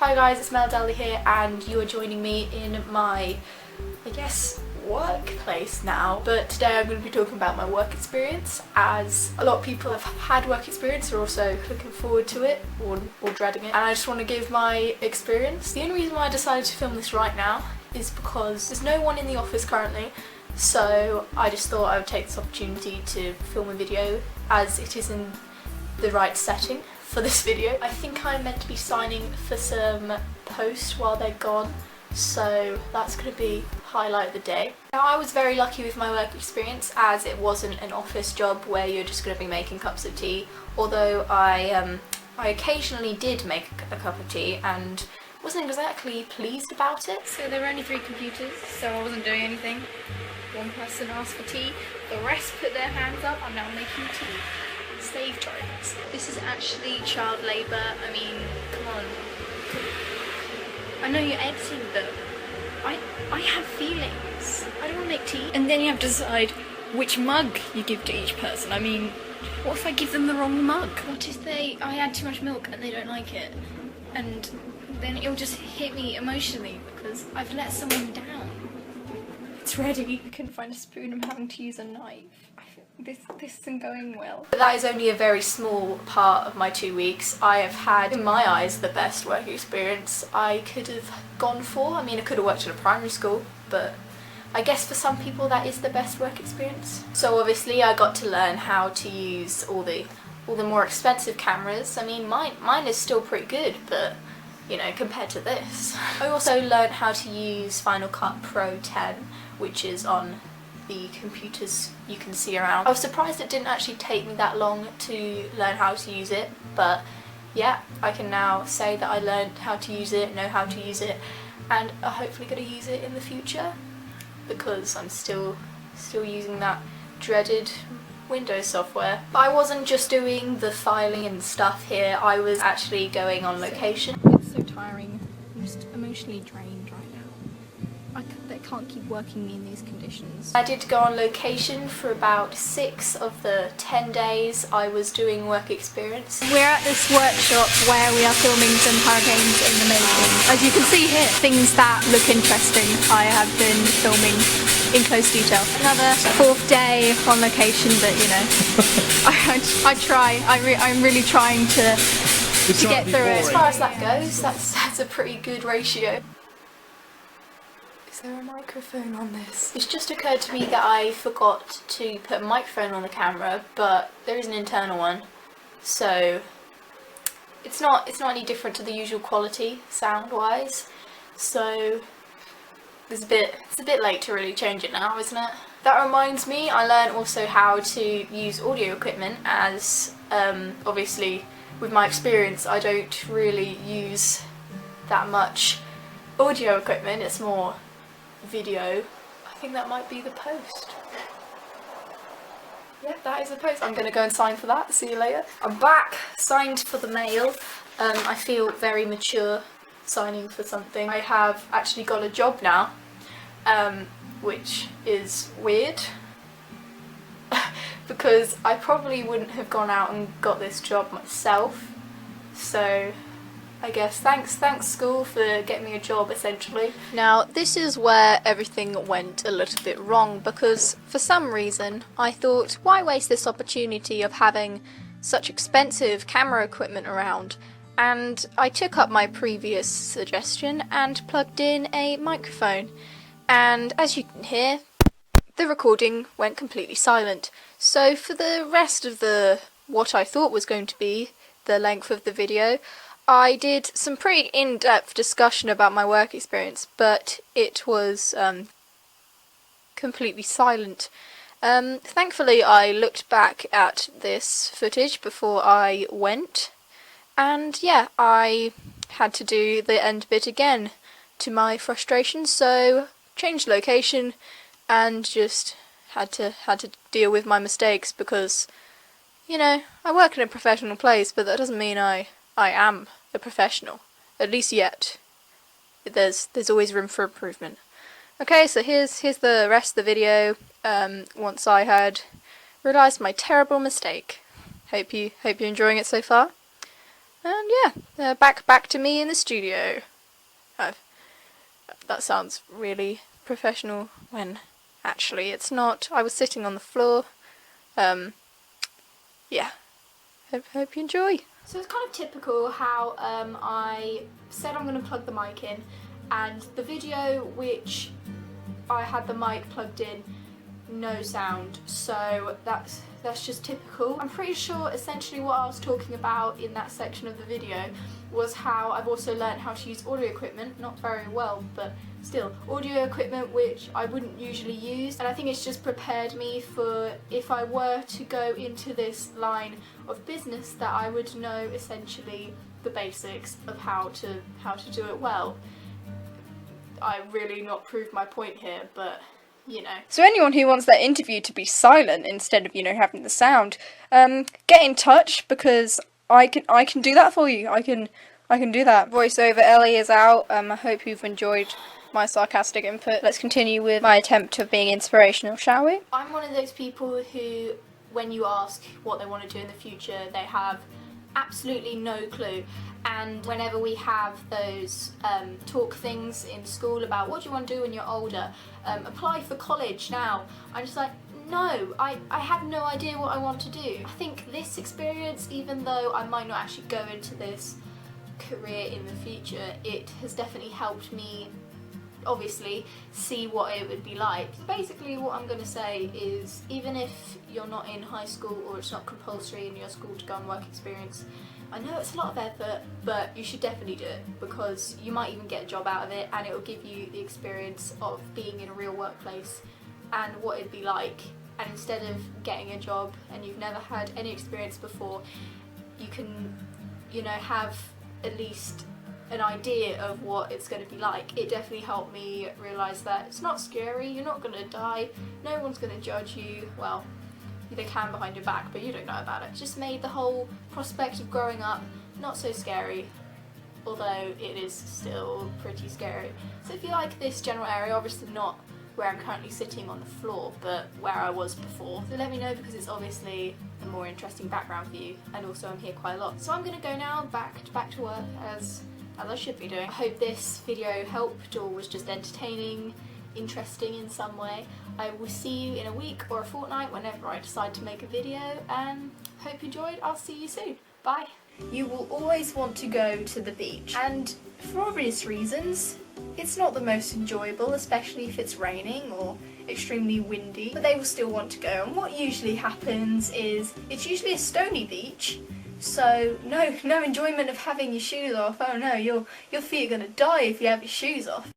Hi guys, it's MelodEllie here and you are joining me in my, I guess, workplace now. But today I'm going to be talking about my work experience, as a lot of people have had work experience, are also looking forward to it or dreading it. And I just want to give my experience. The only reason why I decided to film this right now is because there's no one in the office currently. So I just thought I would take this opportunity to film a video as it is in the right setting for this video. I think I'm meant to be signing for some post while they're gone, so that's going to be highlight of the day. Now, I was very lucky with my work experience, as it wasn't an office job where you're just going to be making cups of tea, although I occasionally did make a cup of tea and wasn't exactly pleased about it. So there were only 3 computers, so I wasn't doing anything. One person asked for tea, the rest put their hands up. I'm now making tea. Slave drivers. This is actually child labour. I mean, come on. I know you're editing, but I have feelings. I don't want to make tea. And then you have to decide which mug you give to each person. I mean, what if I give them the wrong mug? What if I add too much milk and they don't like it? And then it'll just hit me emotionally because I've let someone down. It's ready. I couldn't find a spoon. I'm having to use a knife. This isn't going well. But that is only a very small part of my 2 weeks. I have had, in my eyes, the best work experience I could have gone for. I mean, I could have worked at a primary school, but I guess for some people that is the best work experience. So obviously I got to learn how to use all the more expensive cameras. I mean, mine is still pretty good, but you know, compared to this. I also learned how to use Final Cut Pro 10, which is on the computers you can see around. I was surprised it didn't actually take me that long to learn how to use it, but yeah, I can now say that I learned how to use it, know how to use it, and are hopefully going to use it in the future, because I'm still using that dreaded Windows software. But I wasn't just doing the filing and stuff here, I was actually going on location. It's so tiring. I'm just emotionally drained right now. They can't keep working me in these conditions. I did go on location for about 6 of the 10 days I was doing work experience. We're at this workshop where we are filming some hurricanes in the making. As you can see here, things that look interesting I have been filming in close detail. Another 4th day on location, but you know, I try. I'm really trying to get through it. As far as that goes, that's a pretty good ratio. Is there a microphone on this? It's just occurred to me that I forgot to put a microphone on the camera, but there is an internal one, so it's not any different to the usual quality sound-wise. So it's a bit late to really change it now, isn't it? That reminds me, I learned also how to use audio equipment, as obviously with my experience I don't really use that much audio equipment, it's more video. I think that might be the post. Yep, that is the post. I'm gonna go and sign for that. See you later. I'm back, signed for the mail. I feel very mature signing for something. I have actually got a job now, which is weird because I probably wouldn't have gone out and got this job myself. So I guess thanks school for getting me a job, essentially. Now this is where everything went a little bit wrong, because for some reason I thought, why waste this opportunity of having such expensive camera equipment around, and I took up my previous suggestion and plugged in a microphone, and as you can hear, the recording went completely silent. So for the rest of what I thought was going to be the length of the video, I did some pretty in-depth discussion about my work experience, but it was completely silent. Thankfully I looked back at this footage before I went, and yeah, I had to do the end bit again to my frustration, so changed location and just had to deal with my mistakes, because, you know, I work in a professional place, but that doesn't mean I am a professional, at least yet. There's always room for improvement. Okay, so here's the rest of the video, once I had realised my terrible mistake. Hope you're enjoying it so far. And yeah, back to me in the studio. That sounds really professional when actually it's not. I was sitting on the floor. Yeah, hope you enjoy. So it's kind of typical how I said I'm going to plug the mic in, and the video which I had the mic plugged in, no sound, so that's just typical. I'm pretty sure essentially what I was talking about in that section of the video was how I've also learned how to use audio equipment, not very well, but still, audio equipment which I wouldn't usually use, and I think it's just prepared me for if I were to go into this line of business that I would know essentially the basics of how to do it well. I really not proved my point here, but you know. So anyone who wants that interview to be silent instead of, you know, having the sound, get in touch, because I can do that for you. I can do that. Voiceover Ellie is out. I hope you've enjoyed my sarcastic input. Let's continue with my attempt of being inspirational, shall we? I'm one of those people who, when you ask what they want to do in the future, they have absolutely no clue. And whenever we have those talk things in school about what do you want to do when you're older, apply for college now, I'm just like, no, I have no idea what I want to do. I think this experience, even though I might not actually go into this career in the future, it has definitely helped me obviously see what it would be like. Basically what I'm going to say is, even if you're not in high school or it's not compulsory in your school to go on work experience, I know it's a lot of effort, but you should definitely do it, because you might even get a job out of it, and it will give you the experience of being in a real workplace and what it'd be like. And instead of getting a job and you've never had any experience before, you can, you know, have at least an idea of what it's going to be like. It definitely helped me realise that it's not scary, you're not going to die, no one's going to judge you. Well, they can behind your back, but you don't know about it. It just made the whole prospect of growing up not so scary, although it is still pretty scary. So if you like this general area, obviously not where I'm currently sitting on the floor, but where I was before, so let me know, because it's obviously a more interesting background for you, and also I'm here quite a lot. So I'm going to go now back to work as I should be doing. I hope this video helped or was just entertaining, interesting in some way. I will see you in a week or a fortnight whenever I decide to make a video, and hope you enjoyed. I'll see you soon. Bye. You will always want to go to the beach, and for obvious reasons, it's not the most enjoyable, especially if it's raining or extremely windy, but they will still want to go. And what usually happens is, it's usually a stony beach, so no enjoyment of having your shoes off. Oh no, your feet are gonna die if you have your shoes off.